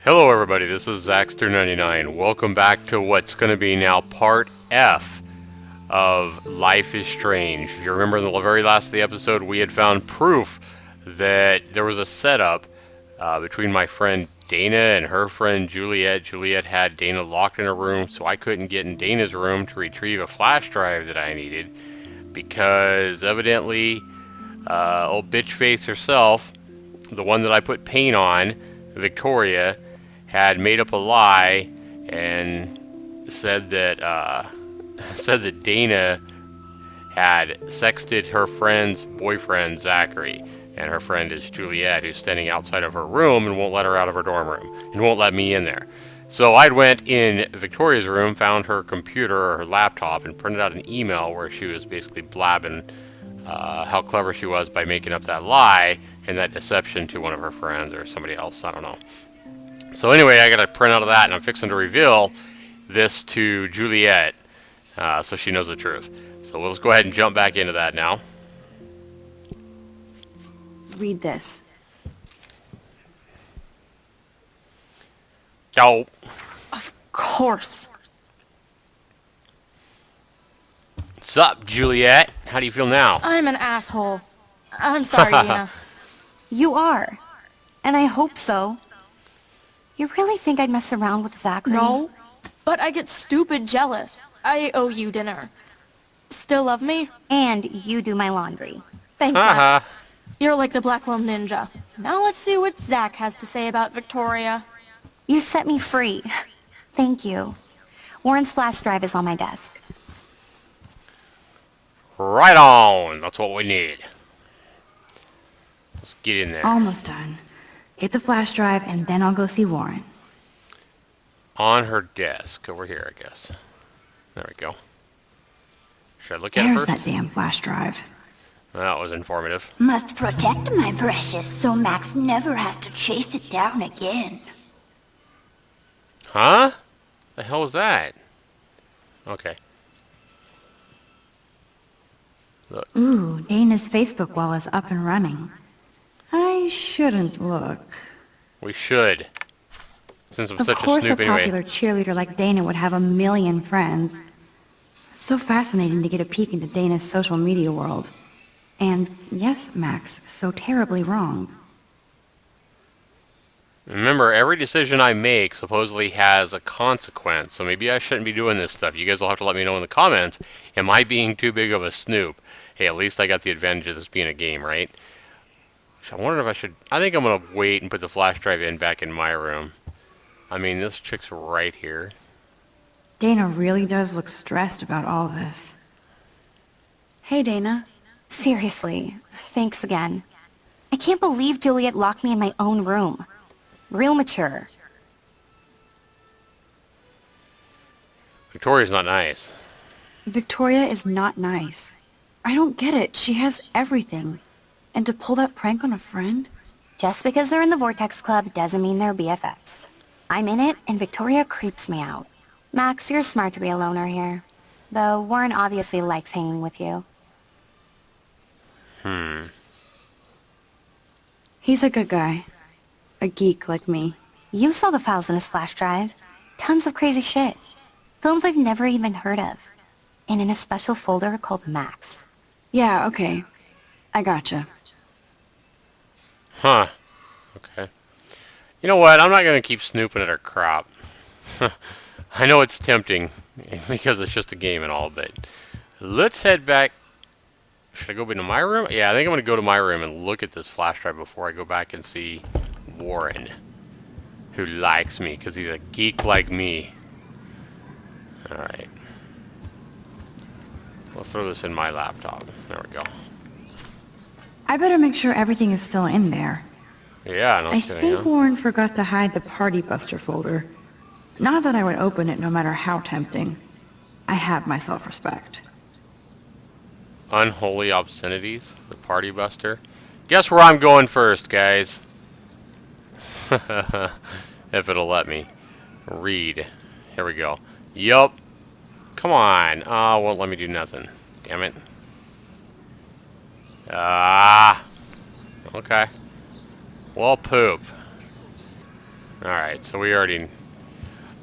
Hello everybody, this is Zaxter99. Welcome back to what's going to be now part F of Life is Strange. If you remember in the very last of the episode, we had found proof that there was a setup between my friend Dana and her friend Juliet. Juliet had Dana locked in her room, so I couldn't get in Dana's room to retrieve a flash drive that I needed because evidently old bitch face herself, the one that I put paint on, Victoria, had made up a lie and said that Dana had sexted her friend's boyfriend Zachary, and her friend is Juliet, who's standing outside of her room and won't let her out of her dorm room and won't let me in there. So I went in Victoria's room, found her computer or her laptop, and printed out an email where she was basically blabbing how clever she was by making up that lie and that deception to one of her friends or somebody else. I don't know. So anyway, I got a print out of that, and I'm fixing to reveal this to Juliet so she knows the truth. So let's go ahead and jump back into that now. Read this. Oh. Of course. What's up, Juliet? How do you feel now? I'm an asshole. I'm sorry, Dana. You are. And I hope so. You really think I'd mess around with Zachary? No, but I get stupid jealous. I owe you dinner. Still love me? And you do my laundry. Thanks, Max. You're like the Black Little Ninja. Now let's see what Zach has to say about Victoria. You set me free. Thank you. Warren's flash drive is on my desk. Right on. That's what we need. Let's get in there. Almost done. Get the flash drive, and then I'll go see Warren. On her desk. Over here, I guess. There we go. Should I look at it There's first? that damn flash drive. That was informative. Must protect my precious so Max never has to chase it down again. Huh? The hell was that? Okay. Look. Ooh, Dana's Facebook wall is up and running. I shouldn't look. We should. Since I'm Of such a course, snoop a anyway. popular cheerleader like Dana would have a million friends. It's so fascinating to get a peek into Dana's social media world. And yes, Max, so terribly wrong. Remember, every decision I make supposedly has a consequence, so maybe I shouldn't be doing this stuff. You guys will have to let me know in the comments. Am I being too big of a snoop? Hey, at least I got the advantage of this being a game, right? I wonder if I should... I think I'm going to wait and put the flash drive in back in my room. I mean, this chick's right here. Dana really does look stressed about all this. Hey, Dana. Seriously, thanks again. I can't believe Juliet locked me in my own room. Real mature. Victoria's not nice. Victoria is not nice. I don't get it. She has everything. And to pull that prank on a friend? Just because they're in the Vortex Club doesn't mean they're BFFs. I'm in it, and Victoria creeps me out. Max, you're smart to be a loner here. Though Warren obviously likes hanging with you. He's a good guy. A geek like me. You saw the files in his flash drive. Tons of crazy shit. Films I've never even heard of. And in a special folder called Max. Yeah, okay. I gotcha. Huh. Okay. You know what? I'm not going to keep snooping at her crop. I know it's tempting because it's just a game and all, but let's head back. Should I go into my room? Yeah, I think I'm going to go to my room and look at this flash drive before I go back and see Warren, who likes me because he's a geek like me. Alright. We'll throw this in my laptop. There we go. I better make sure everything is still in there. Yeah, no I kidding, think huh? Warren forgot to hide the Party Buster folder. Not that I would open it no matter how tempting. I have my self-respect. Unholy obscenities, the party buster. Guess where I'm going first, guys. If it'll let me. Read. Here we go. Yup. Come on. Oh, won't let me do nothing. Damn it. Ah. Okay. Well, poop. Alright, so we already...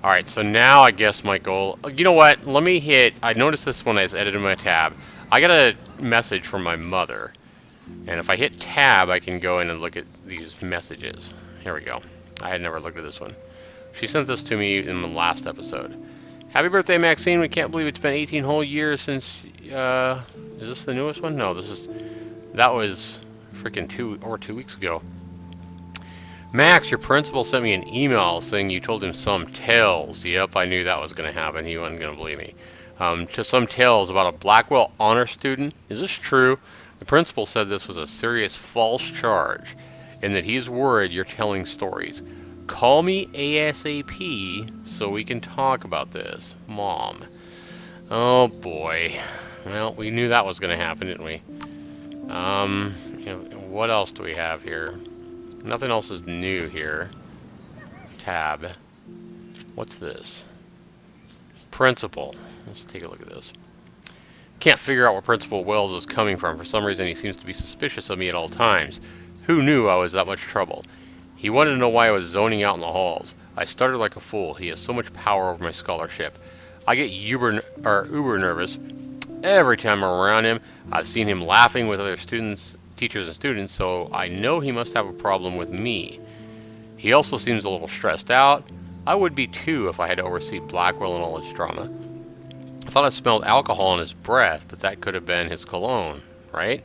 Alright, so now I guess my goal... You know what? Let me hit... I noticed this when I was editing my tab. I got a message from my mother. And if I hit tab, I can go in and look at these messages. Here we go. I had never looked at this one. She sent this to me in the last episode. Happy birthday, Maxine. We can't believe it's been 18 whole years since... is this the newest one? No, this is... That was freaking 2 weeks ago. Max, your principal sent me an email saying you told him some tales. Yep, I knew that was going to happen. He wasn't going to believe me. Just some tales about a Blackwell honor student. Is this true? The principal said this was a serious false charge and that he's worried you're telling stories. Call me ASAP so we can talk about this. Mom. Oh boy. Well, we knew that was going to happen, didn't we? You know, what else do we have here? Nothing else is new here. Tab. What's this? Principal. Let's take a look at this. Can't figure out where Principal Wells is coming from. For some reason, he seems to be suspicious of me at all times. Who knew I was that much trouble? He wanted to know why I was zoning out in the halls. I started like a fool. He has so much power over my scholarship. I get uber nervous every time I'm around him. I've seen him laughing with other students, teachers and students, so I know he must have a problem with me. He also seems a little stressed out. I would be too if I had to oversee Blackwell and all his drama. I thought I smelled alcohol in his breath, but that could have been his cologne, right?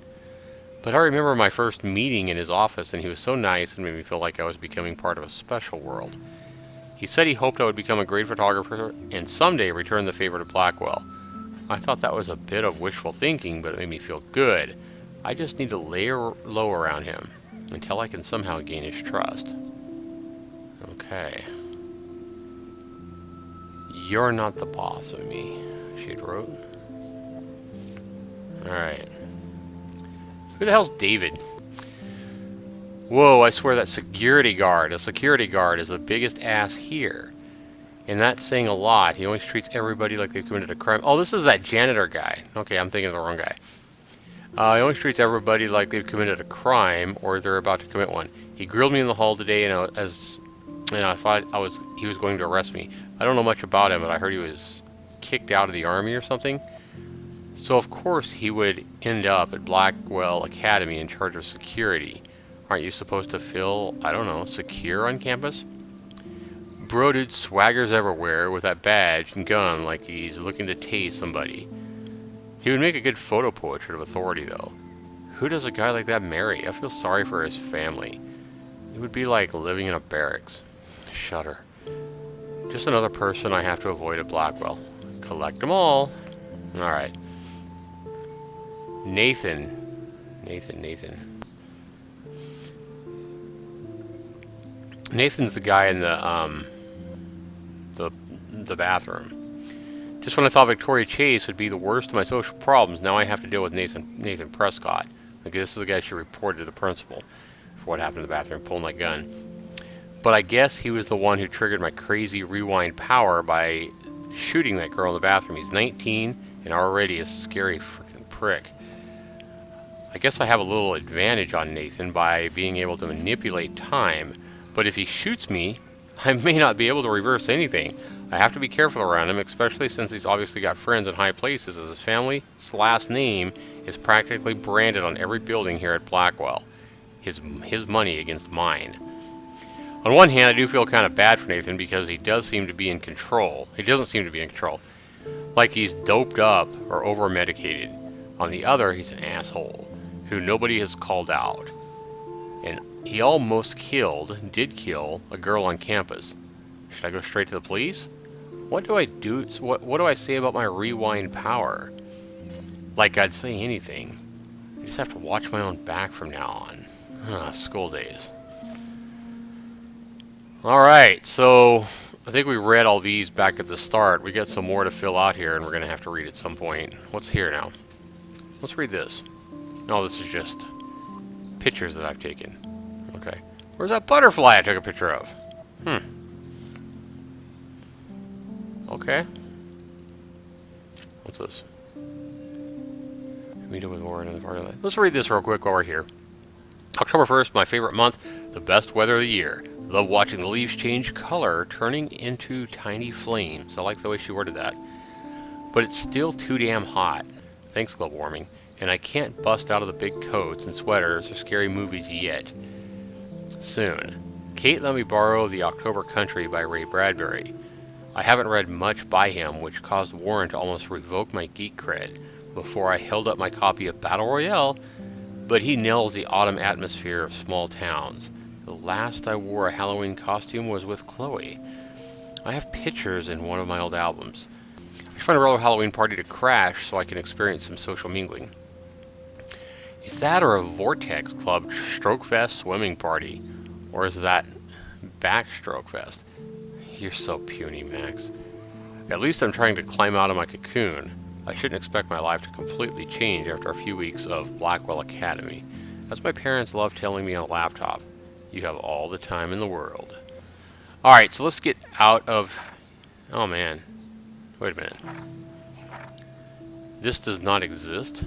But I remember my first meeting in his office, and he was so nice and made me feel like I was becoming part of a special world. He said he hoped I would become a great photographer and someday return the favor to Blackwell. I thought that was a bit of wishful thinking, but it made me feel good. I just need to lay low around him until I can somehow gain his trust. Okay. You're not the boss of me, she had wrote. Alright. Who the hell's David? Whoa, I swear that security guard. A security guard is the biggest ass here. And that's saying a lot. He always treats everybody like they've committed a crime. Oh, this is that janitor guy. Okay, I'm thinking of the wrong guy. He always treats everybody like they've committed a crime or they're about to commit one. He grilled me in the hall today, and I thought he was going to arrest me. I don't know much about him, but I heard he was kicked out of the army or something. So of course he would end up at Blackwell Academy in charge of security. Aren't you supposed to feel, I don't know, secure on campus? Bro dude swaggers everywhere with that badge and gun like he's looking to tase somebody. He would make a good photo portrait of authority, though. Who does a guy like that marry? I feel sorry for his family. It would be like living in a barracks. Shudder. Just another person I have to avoid at Blackwell. Collect them all. Alright. Nathan. Nathan's the guy in the bathroom. Just when I thought Victoria Chase would be the worst of my social problems, now I have to deal with Nathan Prescott. Like, this is the guy she reported to the principal for what happened in the bathroom, pulling that gun. But I guess he was the one who triggered my crazy rewind power by shooting that girl in the bathroom. He's 19 and already a scary freaking prick. I guess I have a little advantage on Nathan by being able to manipulate time, but if he shoots me, I may not be able to reverse anything. I have to be careful around him, especially since he's obviously got friends in high places, as his family's last name is practically branded on every building here at Blackwell. His money against mine. On one hand, I do feel kind of bad for Nathan because he does seem to be in control. He doesn't seem to be in control. Like he's doped up or over-medicated. On the other, he's an asshole who nobody has called out. And he almost did kill a girl on campus. Should I go straight to the police? What do I do? What do I say about my rewind power? Like I'd say anything. I just have to watch my own back from now on. School days. Alright, so I think we read all these back at the start. We got some more to fill out here, and we're going to have to read at some point. What's here now? Let's read this. No, this is just pictures that I've taken. Okay. Where's that butterfly I took a picture of? Okay. What's this? Meet up with Warren in the party line. Let's read this real quick while we're here. October 1st, my favorite month, the best weather of the year. Love watching the leaves change color, turning into tiny flames. I like the way she worded that. But it's still too damn hot. Thanks, global warming. And I can't bust out of the big coats and sweaters or scary movies yet. Soon. Kate let me borrow The October Country by Ray Bradbury. I haven't read much by him, which caused Warren to almost revoke my geek cred before I held up my copy of Battle Royale, but he nails the autumn atmosphere of small towns. The last I wore a Halloween costume was with Chloe. I have pictures in one of my old albums. I should find a real Halloween party to crash so I can experience some social mingling. Is that or a Vortex Club Stroke Fest swimming party? Or is that Backstroke Fest? You're so puny, Max. At least I'm trying to climb out of my cocoon. I shouldn't expect my life to completely change after a few weeks of Blackwell Academy. As my parents love telling me on a laptop, you have all the time in the world. Alright, so let's get out of... Oh man. Wait a minute. This does not exist?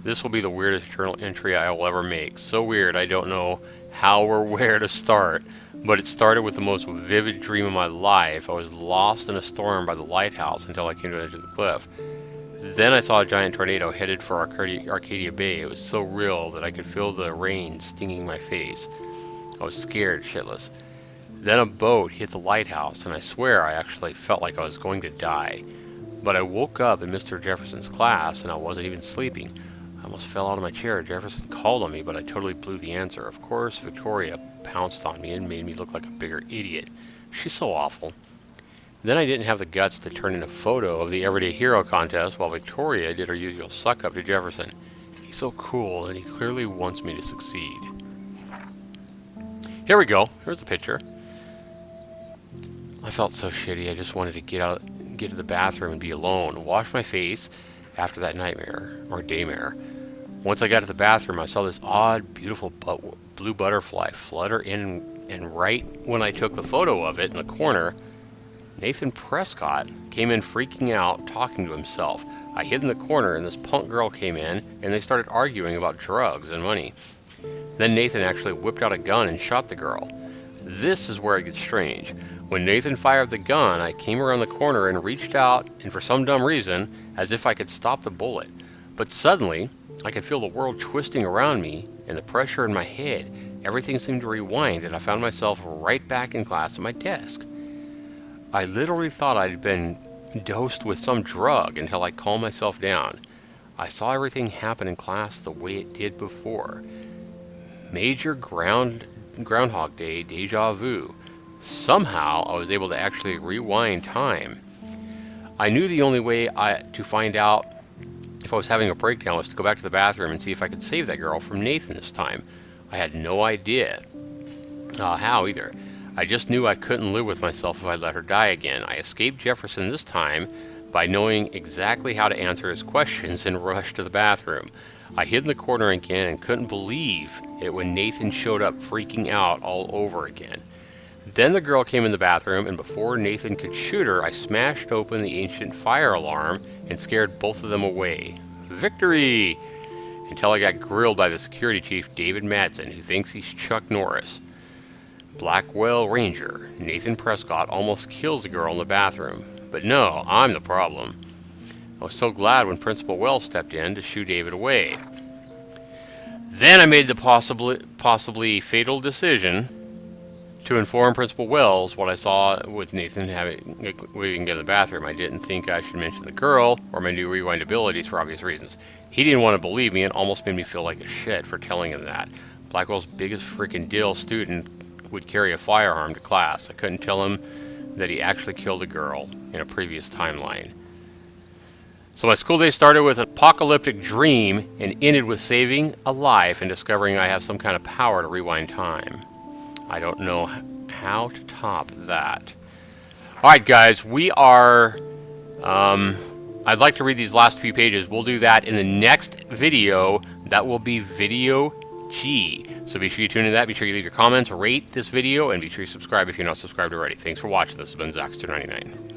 This will be the weirdest journal entry I will ever make. So weird I don't know how or where to start. But it started with the most vivid dream of my life. I was lost in a storm by the lighthouse until I came to the edge of the cliff. Then I saw a giant tornado headed for Arcadia Bay. It was so real that I could feel the rain stinging my face. I was scared shitless. Then a boat hit the lighthouse, and I swear I actually felt like I was going to die. But I woke up in Mr. Jefferson's class, and I wasn't even sleeping. I almost fell out of my chair. Jefferson called on me, but I totally blew the answer. Of course, Victoria pounced on me and made me look like a bigger idiot. She's so awful. Then I didn't have the guts to turn in a photo of the Everyday Hero contest while Victoria did her usual suck-up to Jefferson. He's so cool, and he clearly wants me to succeed. Here we go. Here's a picture. I felt so shitty. I just wanted to get to the bathroom and be alone, wash my face after that nightmare, or daymare. Once I got to the bathroom, I saw this odd, beautiful blue butterfly flutter in, and right when I took the photo of it in the corner, Nathan Prescott came in freaking out, talking to himself. I hid in the corner, and this punk girl came in, and they started arguing about drugs and money. Then Nathan actually whipped out a gun and shot the girl. This is where it gets strange. When Nathan fired the gun, I came around the corner and reached out, and for some dumb reason, as if I could stop the bullet. But suddenly, I could feel the world twisting around me, and the pressure in my head. Everything seemed to rewind, and I found myself right back in class at my desk. I literally thought I'd been dosed with some drug until I calmed myself down. I saw everything happen in class the way it did before. Major Groundhog Day deja vu. Somehow, I was able to actually rewind time. I knew the only way to find out if I was having a breakdown was to go back to the bathroom and see if I could save that girl from Nathan this time. I had no idea how either. I just knew I couldn't live with myself if I let her die again. I escaped Jefferson this time by knowing exactly how to answer his questions and rushed to the bathroom. I hid in the corner again and couldn't believe it when Nathan showed up freaking out all over again. Then the girl came in the bathroom, and before Nathan could shoot her, I smashed open the ancient fire alarm and scared both of them away. Victory! Until I got grilled by the security chief, David Madsen, who thinks he's Chuck Norris. Blackwell Ranger, Nathan Prescott, almost kills the girl in the bathroom. But no, I'm the problem. I was so glad when Principal Wells stepped in to shoo David away. Then I made the possibly fatal decision to inform Principal Wells what I saw with Nathan waving in the bathroom. I didn't think I should mention the girl or my new rewind abilities for obvious reasons. He didn't want to believe me and almost made me feel like a shit for telling him that. Blackwell's biggest freaking deal student would carry a firearm to class. I couldn't tell him that he actually killed a girl in a previous timeline. So my school day started with an apocalyptic dream and ended with saving a life and discovering I have some kind of power to rewind time. I don't know how to top that. Alright guys, we are... I'd like to read these last few pages. We'll do that in the next video. That will be video G. So be sure you tune in to that. Be sure you leave your comments, rate this video, and be sure you subscribe if you're not subscribed already. Thanks for watching. This has been Zaxter99.